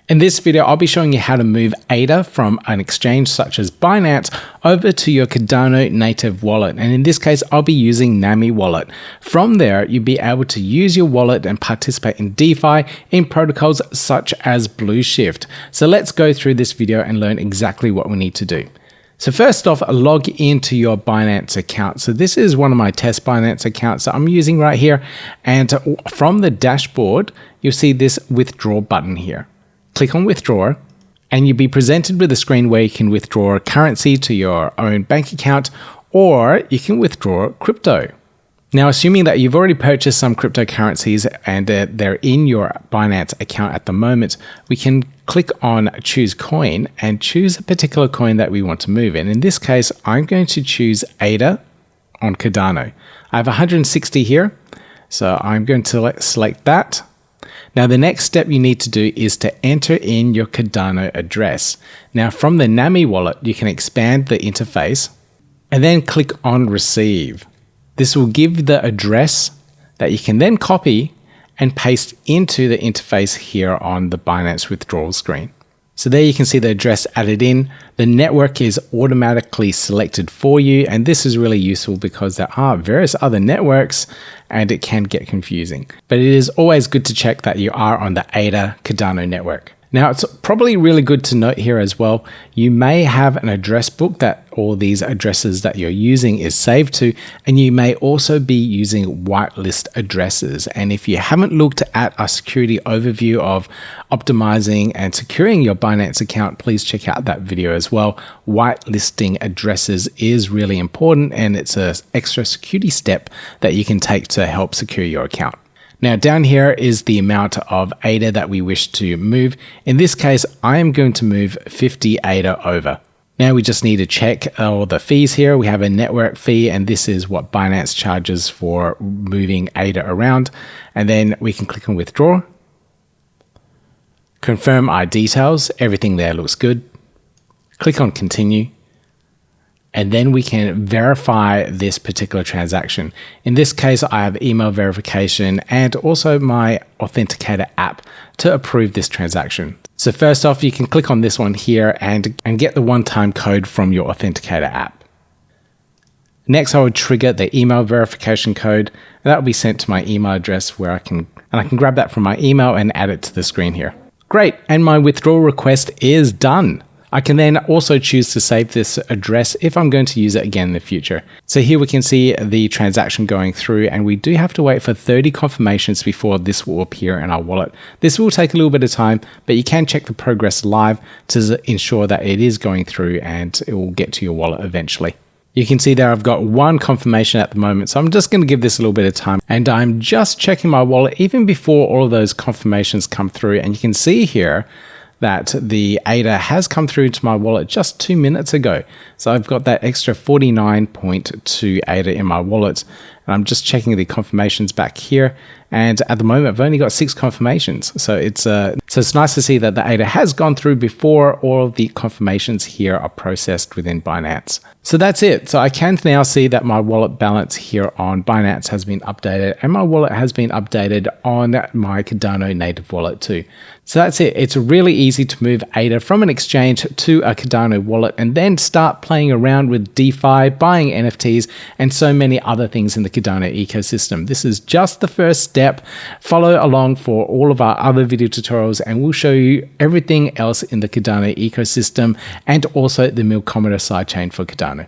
In this video, I'll be showing you how to move ADA from an exchange such as Binance over to your Cardano native wallet. And in this case, I'll be using Nami wallet. From there, you'll be able to use your wallet and participate in DeFi in protocols such as Blueshift. So let's go through this video and learn exactly what we need to do. So first off, log into your Binance account. So this is one of my test Binance accounts that I'm using right here. And from the dashboard, you'll see this withdraw button here. Click on withdraw and you'll be presented with a screen where you can withdraw currency to your own bank account, or you can withdraw crypto. Now, assuming that you've already purchased some cryptocurrencies and they're in your Binance account at the moment, we can click on choose coin and choose a particular coin that we want to move in. In this case, I'm going to choose ADA on Cardano. I have 160 here, so I'm going to select that. Now, the next step you need to do is to enter in your Cardano address. Now, from the Nami wallet, you can expand the interface and then click on receive. This will give the address that you can then copy and paste into the interface here on the Binance withdrawal screen. So there you can see the address added in. The network is automatically selected for you, and this is really useful because there are various other networks and it can get confusing. But it is always good to check that you are on the ADA Cardano network. Now, it's probably really good to note here as well, you may have an address book that all these addresses that you're using is saved to, and you may also be using whitelist addresses. And if you haven't looked at a security overview of optimizing and securing your Binance account, please check out that video as well. Whitelisting addresses is really important, and it's an extra security step that you can take to help secure your account. Now, down here is the amount of ADA that we wish to move. In this case, I am going to move 50 ADA over. Now we just need to check all the fees here. We have a network fee, and this is what Binance charges for moving ADA around. And then we can click on withdraw. Confirm our details. Everything there looks good. Click on continue. And then we can verify this particular transaction. In this case, I have email verification and also my authenticator app to approve this transaction. So first off, you can click on this one here and get the one-time code from your authenticator app. Next, I would trigger the email verification code, and that will be sent to my email address where I can grab that from my email and add it to the screen here. Great, and my withdrawal request is done. I can then also choose to save this address if I'm going to use it again in the future. So here we can see the transaction going through, and we do have to wait for 30 confirmations before this will appear in our wallet. This will take a little bit of time, but you can check the progress live to ensure that it is going through and it will get to your wallet eventually. You can see there I've got one confirmation at the moment, so I'm just going to give this a little bit of time, and I'm just checking my wallet even before all of those confirmations come through, and you can see here that the ADA has come through to my wallet just 2 minutes ago. So I've got that extra 49.2 ADA in my wallet. And I'm just checking the confirmations back here. And at the moment, I've only got 6 confirmations. So it's nice to see that the ADA has gone through before all of the confirmations here are processed within Binance. So that's it. So I can now see that my wallet balance here on Binance has been updated, and my wallet has been updated on my Cardano native wallet too. So that's it. It's really easy to move ADA from an exchange to a Cardano wallet and then start playing around with DeFi, buying NFTs, and so many other things in the Cardano ecosystem. This is just the first step. Follow along for all of our other video tutorials, and we'll show you everything else in the Cardano ecosystem and also the Milkometer sidechain for Cardano.